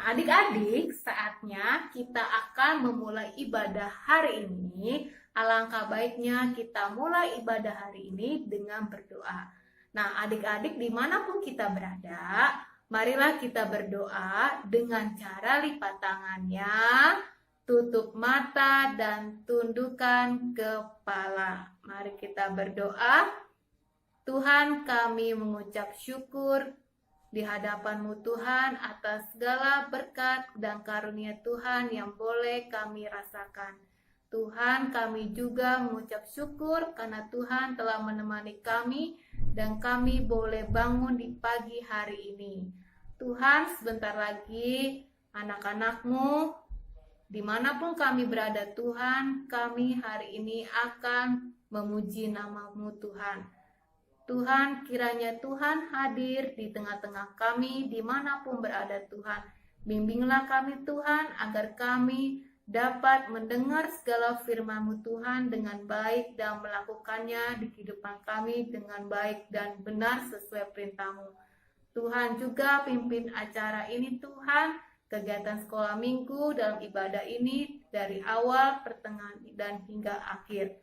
Adik-adik, saatnya kita akan memulai ibadah hari ini. Alangkah baiknya kita mulai ibadah hari ini dengan berdoa. Adik-adik dimanapun kita berada, marilah kita berdoa dengan cara lipat tangannya, tutup mata, dan tundukkan kepala. Mari kita berdoa. Tuhan, kami mengucap syukur di hadapan-Mu Tuhan atas segala berkat dan karunia Tuhan yang boleh kami rasakan. Tuhan, kami juga mengucap syukur karena Tuhan telah menemani kami dan kami boleh bangun di pagi hari ini. Tuhan, sebentar lagi anak-anak-Mu, dimanapun kami berada Tuhan, kami hari ini akan memuji nama-Mu Tuhan. Tuhan, kiranya Tuhan hadir di tengah-tengah kami dimanapun berada Tuhan. Bimbinglah kami Tuhan agar kami dapat mendengar segala firman-Mu Tuhan dengan baik dan melakukannya di kehidupan kami dengan baik dan benar sesuai perintah-Mu. Tuhan juga pimpin acara ini Tuhan, kegiatan sekolah minggu dalam ibadah ini dari awal, pertengahan, dan hingga akhir.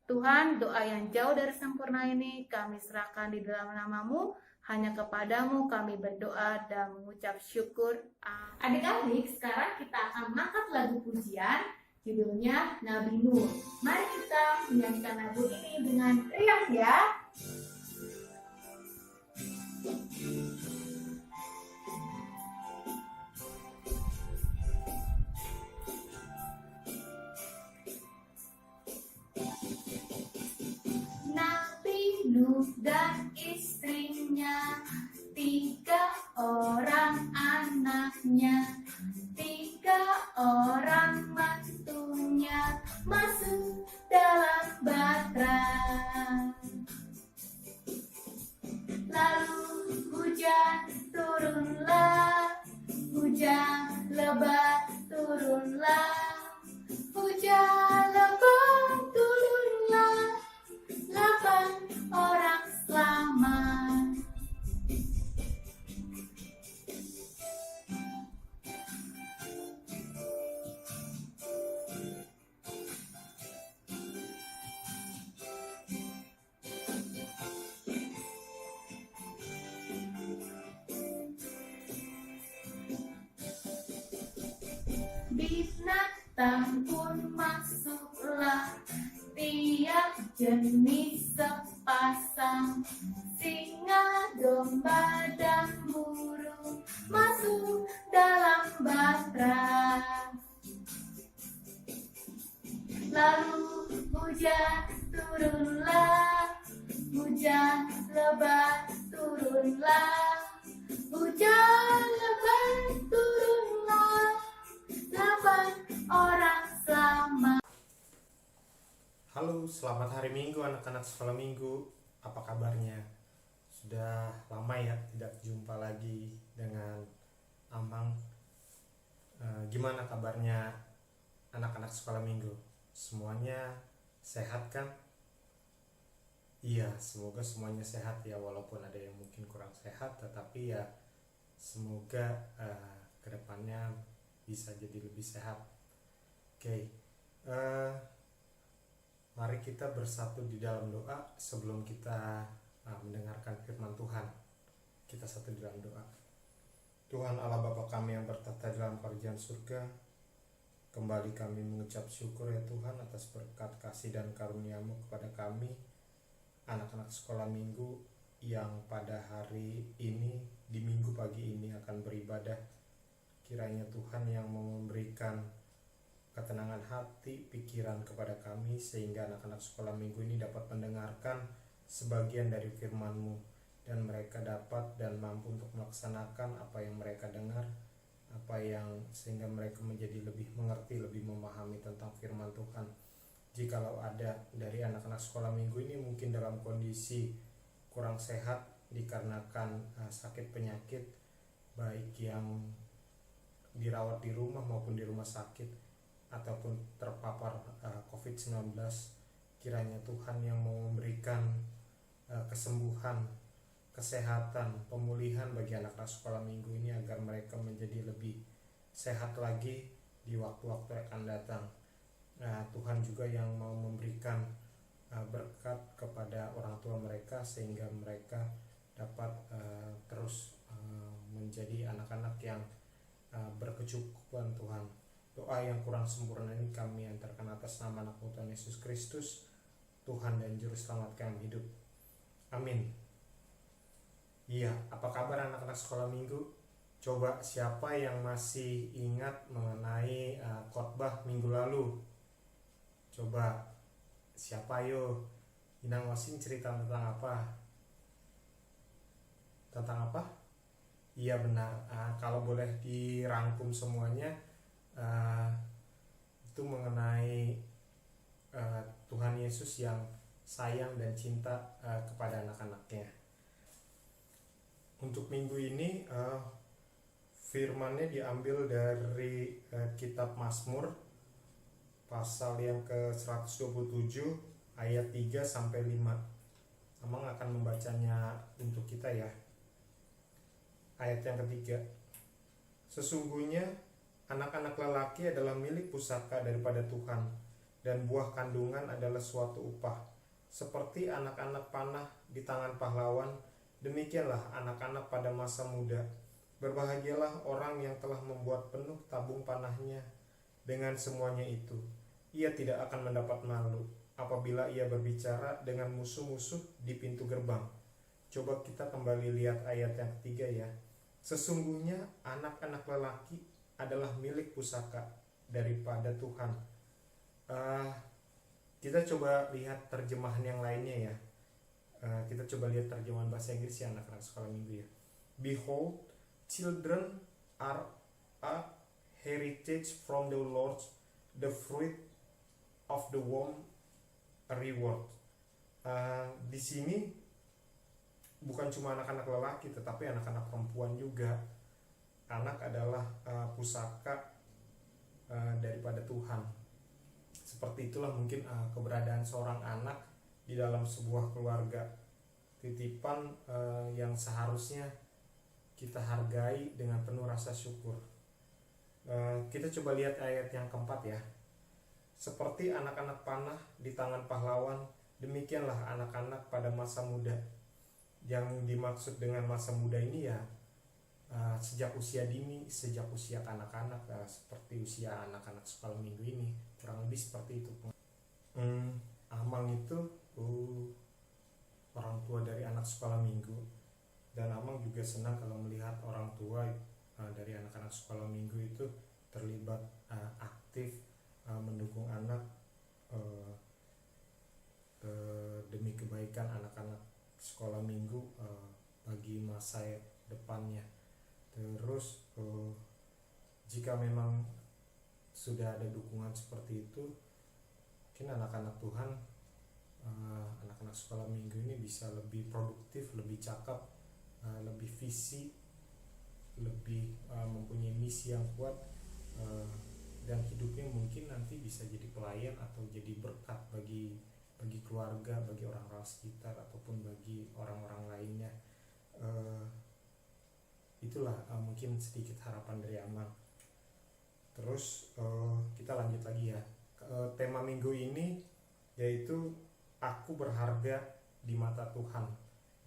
Tuhan, doa yang jauh dari sempurna ini kami serahkan di dalam nama-Mu. Hanya kepadamu kami berdoa dan mengucap syukur. Adik-adik, sekarang kita akan mengangkat lagu pujian, judulnya Nabi Nuh. Mari kita menyanyikan lagu ini dengan riang ya. Nuh dan istrinya, 3 orang anaknya, 3 orang mantunya masuk dalam batra. Lalu hujan turunlah, hujan lebat turunlah, hujan lebat turunlah, 8 orang selamat. Binatang pun masuklah, tiap jenis sepasang, singa, domba, dan burung masuk dalam batra. Lalu hujan turunlah, hujan lebat turunlah, hujan lebat turunlah, 8 orang selamat. Halo, selamat hari Minggu anak-anak sekolah minggu. Apa kabarnya? Sudah lama ya tidak jumpa lagi dengan Amang. Gimana kabarnya anak-anak sekolah minggu? Semuanya sehat kan? Iya, semoga semuanya sehat ya, walaupun ada yang mungkin kurang sehat, tetapi ya semoga kedepannya bisa jadi lebih sehat. Oke. Mari kita bersatu di dalam doa sebelum kita mendengarkan firman Tuhan. Kita satu di dalam doa. Tuhan Allah Bapa kami yang bertata dalam kerajaan surga, kembali kami mengucap syukur ya Tuhan atas berkat kasih dan karunia-Mu kepada kami, anak-anak sekolah minggu yang pada hari ini, di minggu pagi ini akan beribadah. Kiranya Tuhan yang memberikan ketenangan hati, pikiran kepada kami, sehingga anak-anak sekolah minggu ini dapat mendengarkan sebagian dari firman-Mu, dan mereka dapat dan mampu untuk melaksanakan apa yang mereka dengar, sehingga mereka menjadi lebih mengerti, lebih memahami tentang firman Tuhan. Jikalau ada dari anak-anak sekolah minggu ini mungkin dalam kondisi kurang sehat dikarenakan sakit penyakit, baik yang dirawat di rumah maupun di rumah sakit, ataupun terpapar COVID-19, kiranya Tuhan yang mau memberikan kesembuhan, kesehatan, pemulihan bagi anak-anak sekolah minggu ini agar mereka menjadi lebih sehat lagi di waktu-waktu yang akan datang. Tuhan juga yang mau memberikan berkat kepada orang tua mereka sehingga mereka dapat terus menjadi anak-anak yang berkecukupan Tuhan. Doa yang kurang sempurna ini kami antarkan atas nama anak Tuhan Yesus Kristus, Tuhan dan Juru Selamat kami hidup. Amin. Iya, apa kabar anak-anak sekolah minggu? Coba siapa yang masih ingat mengenai khotbah minggu lalu? Coba siapa yo? Inang Wasin cerita tentang apa? Tentang apa? Iya benar. Kalau boleh dirangkum semuanya, itu mengenai Tuhan Yesus yang sayang dan cinta kepada anak-anaknya. Untuk minggu ini firman-nya diambil dari kitab Mazmur pasal yang ke-127 ayat 3 sampai 5. Amang akan membacanya untuk kita ya. Ayat yang ketiga. Sesungguhnya anak-anak lelaki adalah milik pusaka daripada Tuhan, dan buah kandungan adalah suatu upah. Seperti anak-anak panah di tangan pahlawan, demikianlah anak-anak pada masa muda. Berbahagialah orang yang telah membuat penuh tabung panahnya. Dengan semuanya itu, ia tidak akan mendapat malu apabila ia berbicara dengan musuh-musuh di pintu gerbang. Coba kita kembali lihat ayat yang ketiga ya. Sesungguhnya anak-anak lelaki adalah milik pusaka daripada Tuhan. Kita coba lihat terjemahan yang lainnya ya. Kita coba lihat terjemahan bahasa Inggris ya anak-anak sekolah minggu ya. Behold, children are a heritage from the Lord, the fruit of the womb a reward. Di sini bukan cuma anak-anak lelaki tetapi anak-anak perempuan juga. Anak adalah pusaka daripada Tuhan. Seperti itulah mungkin keberadaan seorang anak di dalam sebuah keluarga, titipan yang seharusnya kita hargai dengan penuh rasa syukur. Kita coba lihat ayat yang keempat ya. Seperti anak-anak panah di tangan pahlawan, demikianlah anak-anak pada masa muda. Yang dimaksud dengan masa muda ini ya sejak usia dini, sejak usia anak-anak, seperti usia anak-anak sekolah minggu ini, kurang lebih seperti itu. Amang itu orang tua dari anak sekolah minggu, dan Amang juga senang kalau melihat orang tua dari anak-anak sekolah minggu itu terlibat aktif mendukung anak demi kebaikan anak-anak sekolah minggu bagi masa depannya. Terus jika memang sudah ada dukungan seperti itu, mungkin anak-anak Tuhan, anak-anak sekolah minggu ini bisa lebih produktif, lebih cakap, lebih visi, lebih mempunyai misi yang kuat, dan hidupnya mungkin nanti bisa jadi pelayan atau jadi berkat bagi keluarga, bagi orang-orang sekitar ataupun bagi orang-orang lainnya. Itulah mungkin sedikit harapan dari Amang. Terus kita lanjut lagi ya. Tema minggu ini yaitu aku berharga di mata Tuhan.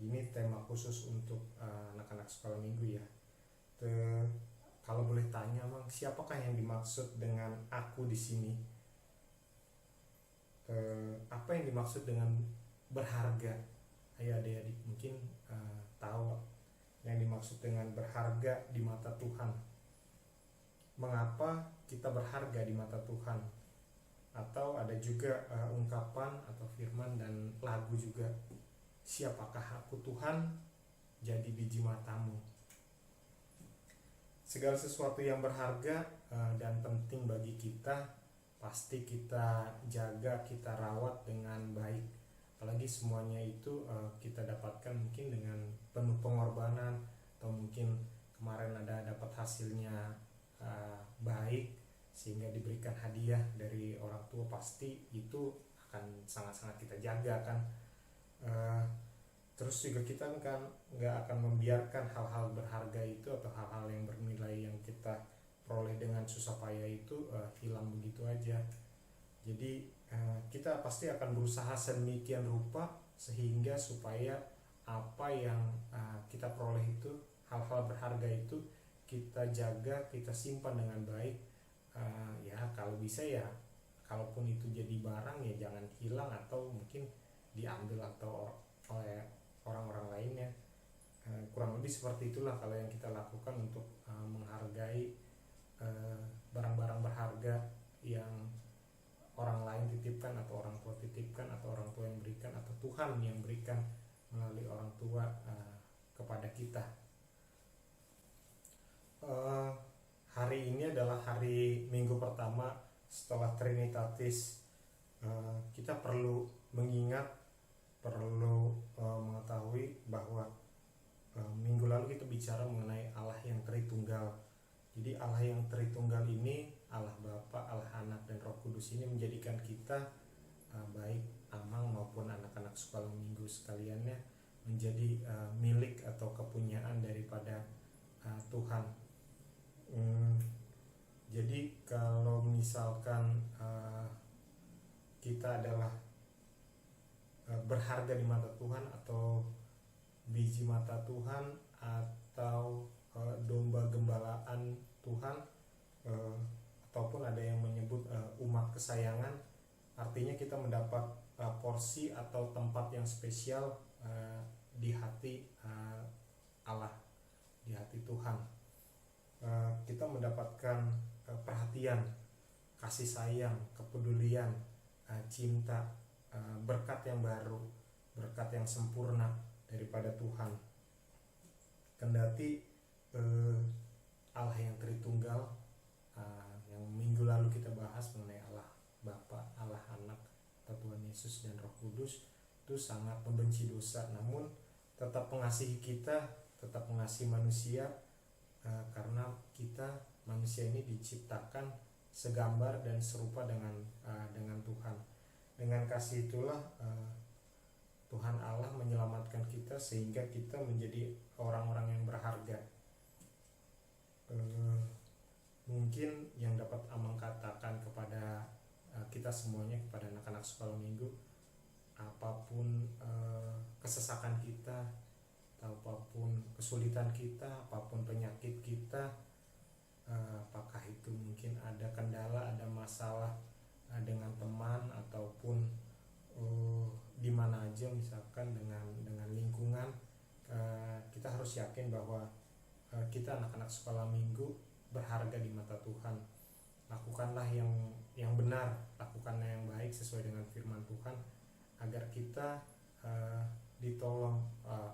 Ini tema khusus untuk anak-anak sekolah minggu ya. Kalau boleh tanya, Mang, siapakah yang dimaksud dengan aku di sini? Apa yang dimaksud dengan berharga? Ayo adik-adik mungkin tahu yang dimaksud dengan berharga di mata Tuhan. Mengapa kita berharga di mata Tuhan? Atau ada juga ungkapan atau firman dan lagu juga. Siapakah aku Tuhan? Jadi biji matamu. Segala sesuatu yang berharga dan penting bagi kita pasti kita jaga, kita rawat dengan baik. Apalagi semuanya itu kita dapatkan mungkin dengan penuh pengorbanan, atau mungkin kemarin ada dapat hasilnya baik sehingga diberikan hadiah dari orang tua, pasti itu akan sangat-sangat kita jaga kan. Terus juga kita kan nggak akan membiarkan hal-hal berharga itu atau hal-hal yang bernilai yang kita peroleh dengan susah payah itu hilang begitu aja. Jadi kita pasti akan berusaha sedemikian rupa sehingga supaya apa yang kita peroleh itu, hal-hal berharga itu kita jaga, kita simpan dengan baik. Ya kalau bisa ya, kalaupun itu jadi barang ya jangan hilang atau mungkin diambil atau oleh orang-orang lainnya. Kurang lebih seperti itulah kalau yang kita lakukan untuk menghargai barang-barang berharga yang orang lain titipkan atau orang tua titipkan atau orang tua yang berikan atau Tuhan yang berikan melalui orang tua kepada kita. Hari ini adalah hari Minggu pertama setelah Trinitatis. Kita perlu mengingat, perlu mengetahui bahwa minggu lalu kita bicara mengenai Allah yang Tritunggal. Jadi Allah yang Tritunggal ini, Allah Bapa, Allah Anak, dan Roh Kudus ini menjadikan kita, baik Amang maupun anak-anak sekolah minggu sekaliannya, menjadi milik atau kepunyaan daripada Tuhan. Jadi kalau misalkan kita adalah berharga di mata Tuhan atau biji mata Tuhan atau domba gembalaan Tuhan, ataupun ada yang menyebut umat kesayangan, artinya kita mendapat porsi atau tempat yang spesial di hati Allah, di hati Tuhan. Kita mendapatkan perhatian, kasih sayang, kepedulian, cinta, berkat yang baru, berkat yang sempurna daripada Tuhan. Kendati Allah yang Tritunggal, yang minggu lalu kita bahas mengenai Allah Bapa, Allah Anak, Tuhan Yesus dan Roh Kudus, itu sangat membenci dosa, namun tetap mengasihi kita, tetap mengasihi manusia, karena kita manusia ini diciptakan segambar dan serupa dengan Tuhan. Dengan kasih itulah Tuhan Allah menyelamatkan kita sehingga kita menjadi orang-orang yang berharga. Mungkin yang dapat Amang katakan kepada kita semuanya, kepada anak-anak sekolah minggu, apapun kesesakan kita, apapun kesulitan kita, apapun penyakit kita, apakah itu mungkin ada kendala, ada masalah dengan teman ataupun di mana aja, misalkan dengan lingkungan, kita harus yakin bahwa kita anak-anak sekolah minggu berharga di mata Tuhan. Lakukanlah yang benar, lakukanlah yang baik sesuai dengan firman Tuhan, agar kita ditolong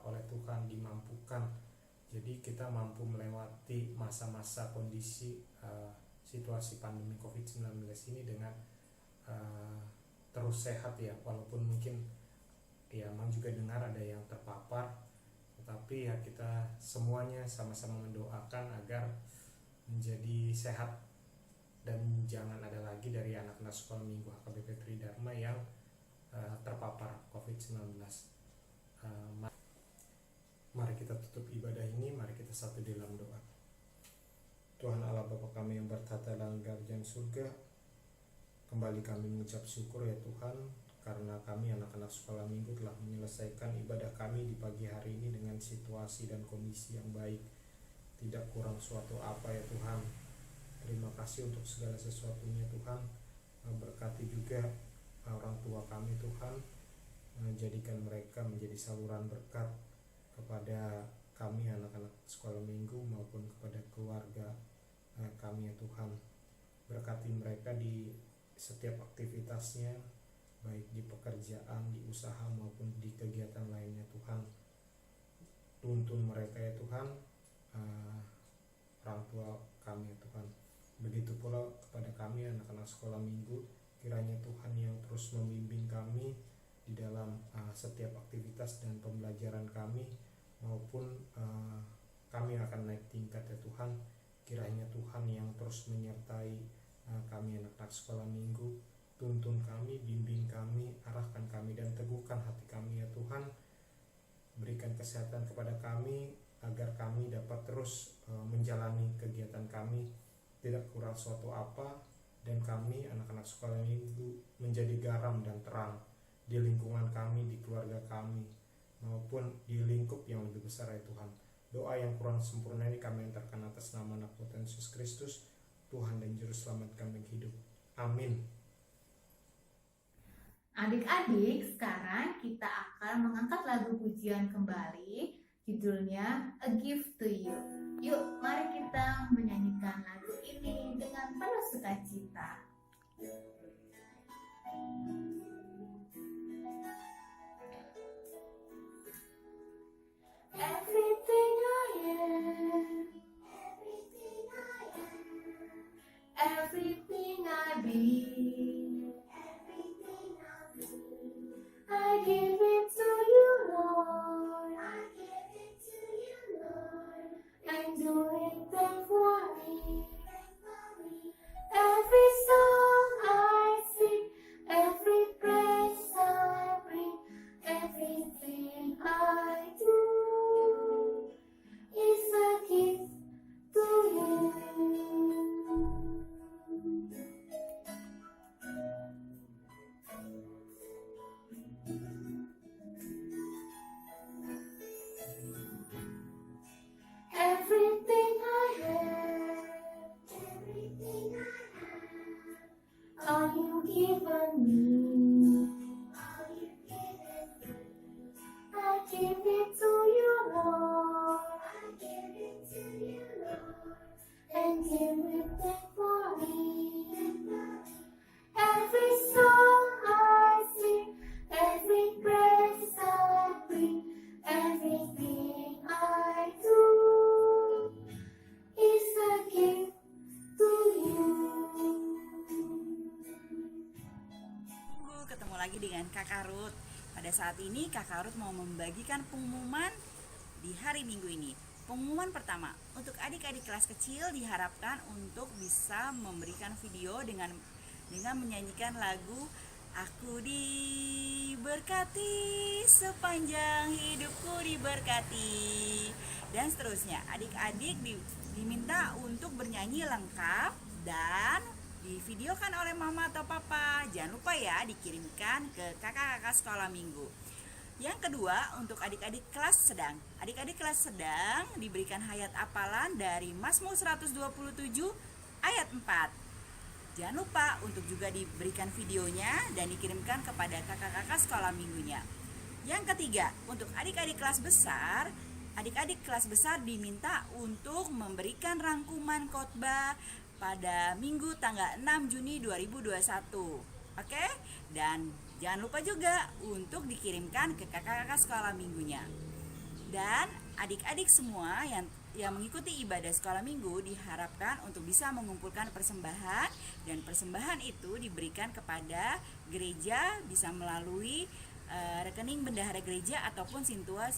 oleh Tuhan, dimampukan. Jadi kita mampu melewati masa-masa kondisi situasi pandemi COVID-19 ini dengan terus sehat ya, walaupun mungkin ya Mang juga dengar ada yang terpapar, tetapi ya kita semuanya sama-sama mendoakan agar menjadi sehat dan jangan ada lagi dari anak-anak sekolah minggu HKBP Tridharma yang terpapar COVID-19. Mari kita tutup ibadah ini, mari kita satu dalam doa. Tuhan Allah Bapa kami yang bertata dalam kerajaan surga, kembali kami mengucap syukur ya Tuhan, karena kami anak-anak sekolah minggu telah menyelesaikan ibadah kami di pagi hari ini dengan situasi dan kondisi yang baik, tidak kurang suatu apa ya Tuhan. Terima kasih untuk segala sesuatunya Tuhan. Berkati juga orang tua kami Tuhan, menjadikan mereka menjadi saluran berkat kepada kami anak-anak sekolah minggu maupun kepada keluarga kami ya Tuhan. Berkati mereka di setiap aktivitasnya, baik di pekerjaan, di usaha maupun di kegiatan lainnya Tuhan. Tuntun mereka ya Tuhan, orang tua kami ya Tuhan. Begitu pula kepada kami anak-anak sekolah minggu, kiranya Tuhan yang terus membimbing kami di dalam setiap aktivitas dan pembelajaran kami, maupun kami akan naik tingkat ya Tuhan. Kiranya Tuhan yang terus menyertai kami anak-anak sekolah minggu, tuntun kami, bimbing kami, arahkan kami dan teguhkan hati kami ya Tuhan, berikan kesehatan kepada kami agar kami dapat terus menjalani kegiatan kami tidak kurang suatu apa, dan kami anak-anak sekolah minggu menjadi garam dan terang di lingkungan kami, di keluarga kami, maupun di lingkup yang lebih besar ya Tuhan. Doa yang kurang sempurna ini kami antarkan atas nama anak Tuhan Yesus Kristus, Tuhan dan Juru Selamat kami hidup. Amin. Adik-adik, sekarang kita akan mengangkat lagu pujian kembali, judulnya A Gift to You. Yuk, mari kita menyanyikan lagu ini dengan penuh sukacita. Everything I am, everything I be, I give it to you, Lord. And do it then for me. Every song I sing, every praise I bring, everything I do is a gift to you. Everything I have, all you given me, I give it to you, Lord, and give it back for me. Every song I sing, every praise I bring, everything I do is a gift to you. Ketemu lagi dengan Kakak Ruth. Pada saat ini Kakak Ruth mau membagikan pengumuman di hari Minggu ini. Pengumuman pertama, untuk adik-adik kelas kecil diharapkan untuk bisa memberikan video dengan menyanyikan lagu Aku diberkati, sepanjang hidupku diberkati, dan seterusnya. Adik-adik diminta untuk bernyanyi lengkap dan divideokan oleh mama atau papa. Jangan lupa ya, dikirimkan ke kakak-kakak sekolah minggu. Yang kedua, untuk adik-adik kelas sedang. Adik-adik kelas sedang diberikan hayat hafalan dari Mazmur 127 ayat 4. Jangan lupa untuk juga diberikan videonya dan dikirimkan kepada kakak-kakak sekolah minggunya. Yang ketiga, untuk adik-adik kelas besar diminta untuk memberikan rangkuman khotbah pada Minggu tanggal 6 Juni 2021. Oke? Dan jangan lupa juga untuk dikirimkan ke kakak-kakak sekolah minggunya. Dan adik-adik semua yang mengikuti ibadah sekolah minggu diharapkan untuk bisa mengumpulkan persembahan, dan persembahan itu diberikan kepada gereja bisa melalui rekening bendahara gereja ataupun sintua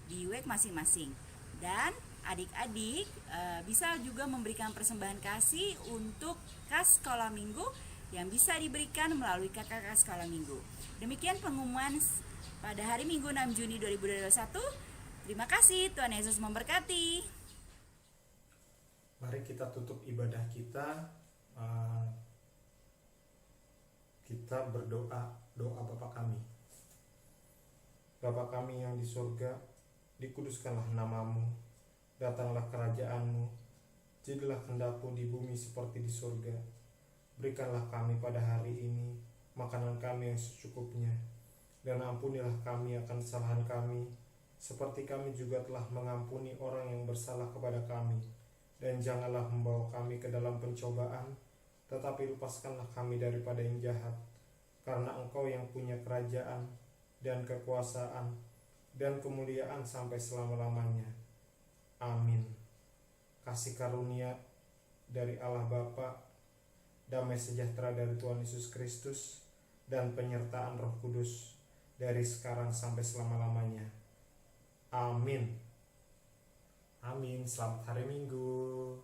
di WEK masing-masing. Dan adik-adik bisa juga memberikan persembahan kasih untuk kas sekolah minggu yang bisa diberikan melalui kakak-kakak sekolah minggu. Demikian pengumuman pada hari Minggu 6 Juni 2021. Terima kasih, Tuhan Yesus memberkati. Mari kita tutup ibadah kita. Kita berdoa, doa Bapa kami. Bapa kami yang di surga, dikuduskanlah namamu, datanglah kerajaanmu, jadilah kehendak-Mu di bumi seperti di surga. Berikanlah kami pada hari ini makanan kami yang secukupnya, dan ampunilah kami akan kesalahan kami, seperti kami juga telah mengampuni orang yang bersalah kepada kami. Dan janganlah membawa kami ke dalam pencobaan, tetapi lepaskanlah kami daripada yang jahat. Karena Engkau yang punya kerajaan dan kekuasaan dan kemuliaan sampai selama-lamanya. Amin. Kasih karunia dari Allah Bapa, damai sejahtera dari Tuhan Yesus Kristus, dan penyertaan Roh Kudus dari sekarang sampai selama-lamanya. Amin. Amin. Selamat hari Minggu.